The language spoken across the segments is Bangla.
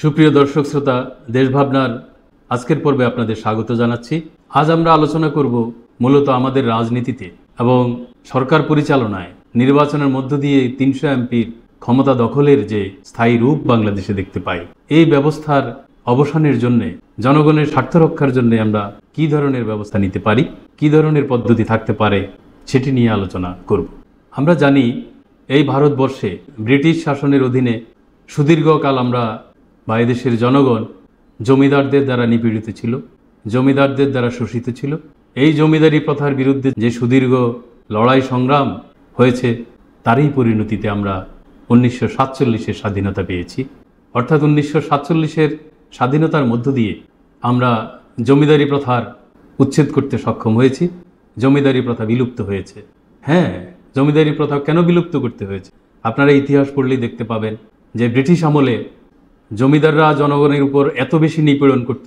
সুপ্রিয় দর্শক শ্রোতা, দেশ ভাবনার আজকের পর্বে আপনাদের স্বাগত জানাচ্ছি। আজ আমরা আলোচনা করব মূলত আমাদের রাজনীতিতে এবং সরকার পরিচালনায় নির্বাচনের মধ্য দিয়ে ৩০০ এমপির ক্ষমতা দখলের যে স্থায়ী রূপ বাংলাদেশে দেখতে পাই, এই ব্যবস্থার অবসানের জন্য, জনগণের স্বার্থ রক্ষার জন্য আমরা কি ধরনের ব্যবস্থা নিতে পারি, কি ধরনের পদ্ধতি থাকতে পারে, সেটি নিয়ে আলোচনা করব। আমরা জানি এই ভারতবর্ষে ব্রিটিশ শাসনের অধীনে সুদীর্ঘকাল আমরা বা এদেশের জনগণ জমিদারদের দ্বারা নিপীড়িত ছিল, জমিদারদের দ্বারা শোষিত ছিল। এই জমিদারি প্রথার বিরুদ্ধে যে সুদীর্ঘ লড়াই সংগ্রাম হয়েছে, তারই পরিণতিতে আমরা 1947-এর স্বাধীনতা পেয়েছি। অর্থাৎ 1947-এর স্বাধীনতার মধ্য দিয়ে আমরা জমিদারি প্রথার উচ্ছেদ করতে সক্ষম হয়েছি। জমিদারি প্রথা বিলুপ্ত হয়েছে। হ্যাঁ, জমিদারি প্রথা কেন বিলুপ্ত করতে হয়েছে? আপনারা ইতিহাস পড়লেই দেখতে পাবেন যে ব্রিটিশ আমলে জমিদাররা জনগণের উপর এত বেশি নিপীড়ন করত,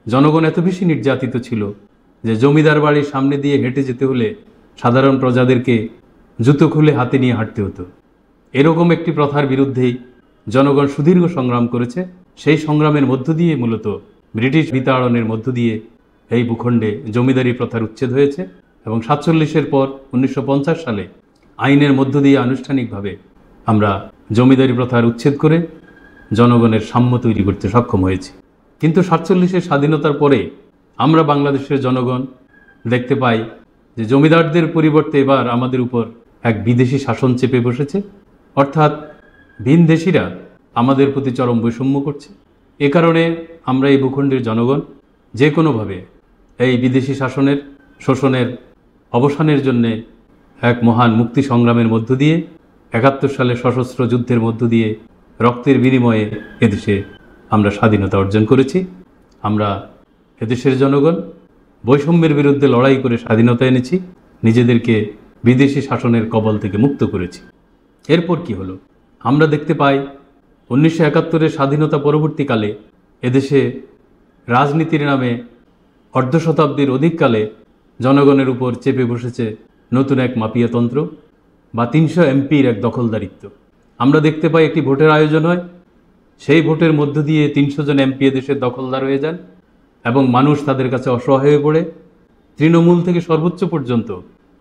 জনগণ এত বেশি নির্যাতিত ছিল যে জমিদার বাড়ির সামনে দিয়ে হেঁটে যেতে হলে সাধারণ প্রজাদেরকে জুতো খুলে হাতে নিয়ে হাঁটতে হতো। এরকম একটি প্রথার বিরুদ্ধেই জনগণ সুদীর্ঘ সংগ্রাম করেছে। সেই সংগ্রামের মধ্য দিয়ে মূলত ব্রিটিশ বিতাড়নের মধ্য দিয়ে এই ভূখণ্ডে জমিদারি প্রথার উচ্ছেদ হয়েছে এবং 47-এর পর 1950 সালে আইনের মধ্য দিয়ে আনুষ্ঠানিকভাবে আমরা জমিদারি প্রথার উচ্ছেদ করে জনগণের সাম্য তৈরি করতে সক্ষম হয়েছি। কিন্তু 47-এর স্বাধীনতার পরে আমরা বাংলাদেশের জনগণ দেখতে পাই যে জমিদারদের পরিবর্তে এবার আমাদের উপর এক বিদেশি শাসন চেপে বসেছে। অর্থাৎ ভিনদেশীরা আমাদের প্রতি চরম বৈষম্য করছে। এ কারণে আমরা এই ভূখণ্ডের জনগণ যে কোনোভাবে এই বিদেশি শাসনের শোষণের অবসানের জন্যে এক মহান মুক্তি সংগ্রামের মধ্য দিয়ে 71 সালে সশস্ত্র যুদ্ধের মধ্য দিয়ে রক্তের বিনিময়ে এদেশে আমরা স্বাধীনতা অর্জন করেছি। আমরা এদেশের জনগণ বৈষম্যের বিরুদ্ধে লড়াই করে স্বাধীনতা এনেছি, নিজেদেরকে বিদেশি শাসনের কবল থেকে মুক্ত করেছি। এরপর কি হলো? আমরা দেখতে পাই 1971-এর স্বাধীনতা পরবর্তীকালে এদেশে রাজনীতির নামে অর্ধ শতাব্দীর অধিককালে জনগণের উপর চেপে বসেছে নতুন এক মাফিয়াতন্ত্র বা ৩০০ এমপির এক দখলদারিত্ব। আমরা দেখতে পাই একটি ভোটের আয়োজন হয়, সেই ভোটের মধ্য দিয়ে ৩০০ জন এমপি এদেশের দখলদার হয়ে যান এবং মানুষ তাদের কাছে অসহায় হয়ে পড়ে। তৃণমূল থেকে সর্বোচ্চ পর্যন্ত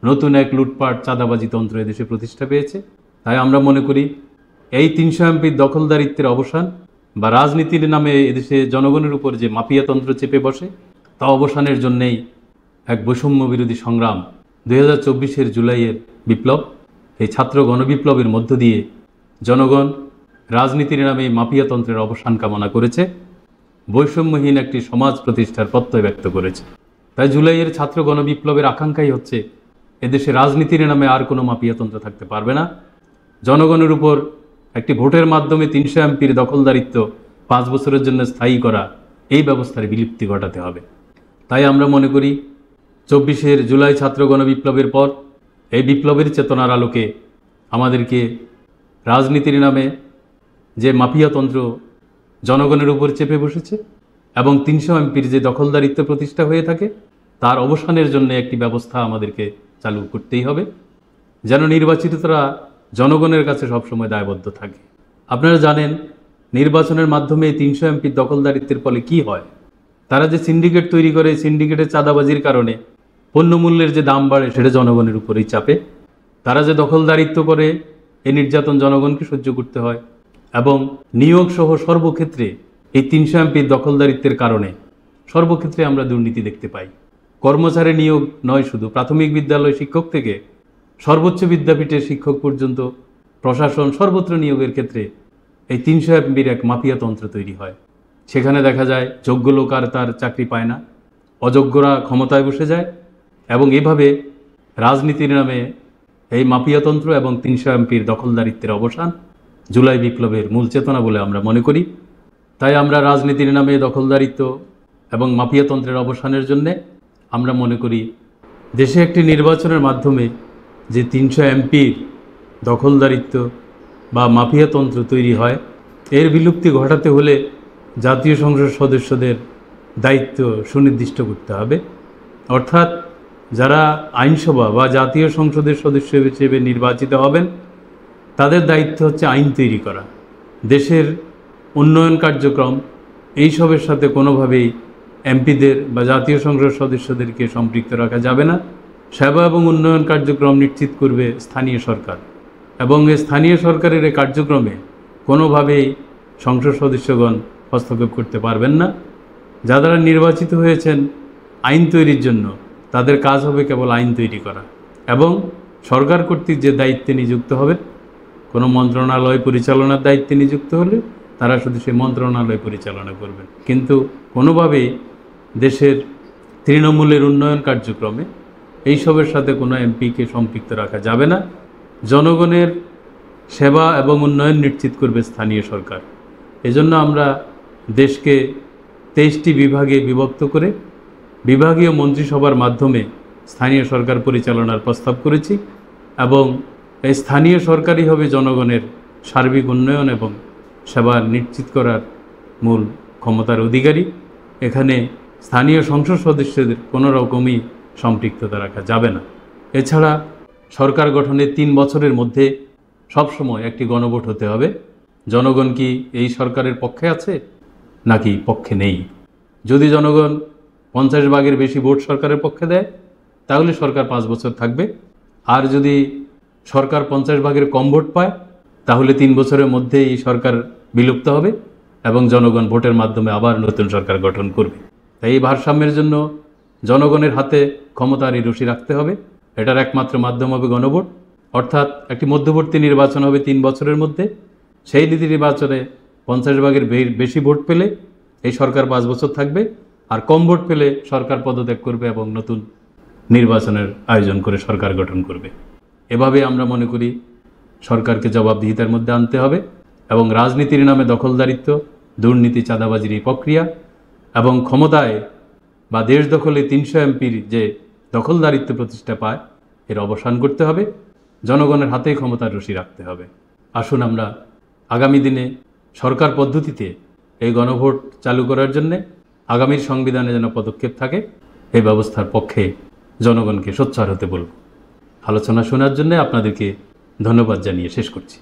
নতুন এক লুটপাট চাঁদাবাজি তন্ত্র এদেশে প্রতিষ্ঠা পেয়েছে। তাই আমরা মনে করি এই ৩০০ এমপির দখলদারিত্বের অবসান বা রাজনীতির নামে এদেশে জনগণের উপর যে মাফিয়াতন্ত্র চেপে বসে, তা অবসানের জন্যেই এক বৈষম্য বিরোধী সংগ্রাম 2024-এর জুলাইয়ের বিপ্লব, এই ছাত্র গণবিপ্লবের মধ্য দিয়ে জনগণ রাজনীতির নামে মাফিয়াতন্ত্রের অবসান কামনা করেছে, বৈষম্যহীন একটি সমাজ প্রতিষ্ঠার প্রত্যয় ব্যক্ত করেছে। তাই জুলাইয়ের ছাত্র গণবিপ্লবের আকাঙ্ক্ষাই হচ্ছে এদেশে রাজনীতির নামে আর কোনো মাফিয়াতন্ত্র থাকতে পারবে না। জনগণের উপর একটি ভোটের মাধ্যমে ৩০০ এমপির দখলদারিত্ব 5 বছরের জন্য স্থায়ী করা, এই ব্যবস্থার বিলুপ্তি ঘটাতে হবে। তাই আমরা মনে করি 24-এর জুলাই ছাত্র গণবিপ্লবের পর এই বিপ্লবের চেতনার আলোকে আমাদেরকে রাজনীতির নামে যে মাফিয়াতন্ত্র জনগণের উপর চেপে বসেছে এবং ৩০০ এমপির যে দখলদারিত্ব প্রতিষ্ঠা হয়ে থাকে, তার অবসানের জন্য একটি ব্যবস্থা আমাদেরকে চালু করতেই হবে, যেন নির্বাচিতরা জনগণের কাছে সবসময় দায়বদ্ধ থাকে। আপনারা জানেন নির্বাচনের মাধ্যমে ৩০০ এমপির দখলদারিত্বের ফলে কি হয়? তারা যে সিন্ডিকেট তৈরি করে, সিন্ডিকেটের চাঁদাবাজির কারণে পণ্যমূল্যের যে দাম বাড়ে সেটা জনগণের উপরেই চাপে। তারা যে দখলদারিত্ব করে, এই নির্যাতন জনগণকে সহ্য করতে হয় এবং নিয়োগ সহ সর্বক্ষেত্রে এই ৩০০ এমপির দখলদারিত্বের কারণে সর্বক্ষেত্রে আমরা দুর্নীতি দেখতে পাই। কর্মচারী নিয়োগ নয়, শুধু প্রাথমিক বিদ্যালয় শিক্ষক থেকে সর্বোচ্চ বিদ্যাপীঠের শিক্ষক পর্যন্ত প্রশাসন সর্বত্র নিয়োগের ক্ষেত্রে এই ৩০০ এমপির এক মাফিয়াতন্ত্র তৈরি হয়। সেখানে দেখা যায় যোগ্য লোক আর তার চাকরি পায় না, অযোগ্যরা ক্ষমতায় বসে যায় এবং এভাবে রাজনীতির নামে এই মাফিয়াতন্ত্র এবং ৩০০ এমপির দখলদারিত্বের অবসান জুলাই বিপ্লবের মূল চেতনা বলে আমরা মনে করি। তাই আমরা রাজনীতির নামে দখলদারিত্ব এবং মাফিয়াতন্ত্রের অবসানের জন্যে আমরা মনে করি দেশে একটি নির্বাচনের মাধ্যমে যে ৩০০ এমপির দখলদারিত্ব বা মাফিয়াতন্ত্র তৈরি হয়, এর বিলুপ্তি ঘটাতে হলে জাতীয় সংসদ সদস্যদের দায়িত্ব সুনির্দিষ্ট করতে হবে। অর্থাৎ যারা আইনসভা বা জাতীয় সংসদের সদস্য হিসেবে নির্বাচিত হবেন, তাদের দায়িত্ব হচ্ছে আইন তৈরি করা, দেশের উন্নয়ন কার্যক্রম এইসবের সাথে কোনোভাবেই এমপিদের বা জাতীয় সংসদ সদস্যদেরকে সম্পৃক্ত রাখা যাবে না। সেবা এবং উন্নয়ন কার্যক্রম নিশ্চিত করবে স্থানীয় সরকার, এবং এই স্থানীয় সরকারের এই কার্যক্রমে কোনোভাবেই সংসদ সদস্যগণ হস্তক্ষেপ করতে পারবেন না। যারা নির্বাচিত হয়েছেন আইন তৈরির জন্য, তাদের কাজ হবে কেবল আইন তৈরি করা, এবং সরকার কর্তৃক যে দায়িত্বে নিযুক্ত হবে, কোনো মন্ত্রণালয় পরিচালনার দায়িত্বে নিযুক্ত হলে তারা শুধু সেই মন্ত্রণালয় পরিচালনা করবেন, কিন্তু কোনোভাবেই দেশের তৃণমূলের উন্নয়ন কার্যক্রমে এইসবের সাথে কোনো এমপিকে সম্পৃক্ত রাখা যাবে না। জনগণের সেবা এবং উন্নয়ন নিশ্চিত করবে স্থানীয় সরকার। এজন্য আমরা দেশকে 23টি বিভাগে বিভক্ত করে বিভাগীয় মন্ত্রিসভার মাধ্যমে স্থানীয় সরকার পরিচালনার প্রস্তাব করেছি, এবং এই স্থানীয় সরকারই হবে জনগণের সার্বিক উন্নয়ন এবং সেবা নিশ্চিত করার মূল ক্ষমতার অধিকারী। এখানে স্থানীয় সংসদ সদস্যদের কোনো রকমই সম্পৃক্ততা রাখা যাবে না। এছাড়া সরকার গঠনের 3 বছরের মধ্যে সবসময় একটি গণভোট হতে হবে। জনগণ কি এই সরকারের পক্ষে আছে নাকি পক্ষে নেই? যদি জনগণ 50 ভাগের বেশি ভোট সরকারের পক্ষে দেয়, তাহলে সরকার 5 বছর থাকবে। আর যদি সরকার 50 ভাগের কম ভোট পায়, তাহলে 3 বছরের মধ্যে এই সরকার বিলুপ্ত হবে এবং জনগণ ভোটের মাধ্যমে আবার নতুন সরকার গঠন করবে। তাই এই ভারসাম্যের জন্য জনগণের হাতে ক্ষমতার এই রশি রাখতে হবে। এটার একমাত্র মাধ্যম হবে গণভোট, অর্থাৎ একটি মধ্যবর্তী নির্বাচন হবে 3 বছরের মধ্যে। সেই নীতি নির্বাচনে 50 ভাগের বেশি ভোট পেলে এই সরকার 5 বছর থাকবে, আর কম ভোট পেলে সরকার পদত্যাগ করবে এবং নতুন নির্বাচনের আয়োজন করে সরকার গঠন করবে। এভাবে আমরা মনে করি সরকারকে জবাবদিহিতার মধ্যে আনতে হবে, এবং রাজনীতির নামে দখলদারিত্ব, দুর্নীতি, চাঁদাবাজির এই প্রক্রিয়া এবং ক্ষমতায় বা দেশ দখলে 300 এমপির যে দখলদারিত্ব প্রতিষ্ঠা পায়, এর অবসান করতে হবে। জনগণের হাতেই ক্ষমতার রশি রাখতে হবে। আসুন আমরা আগামী দিনে সরকার পদ্ধতিতে এই গণভোট চালু করার জন্যে আগামীর সংবিধানে যেন পদক্ষেপ থাকে, এই ব্যবস্থার পক্ষে জনগণকে সোচ্চার হতে বলব। আলোচনা শোনার জন্য আপনাদেরকে ধন্যবাদ জানিয়ে শেষ করছি।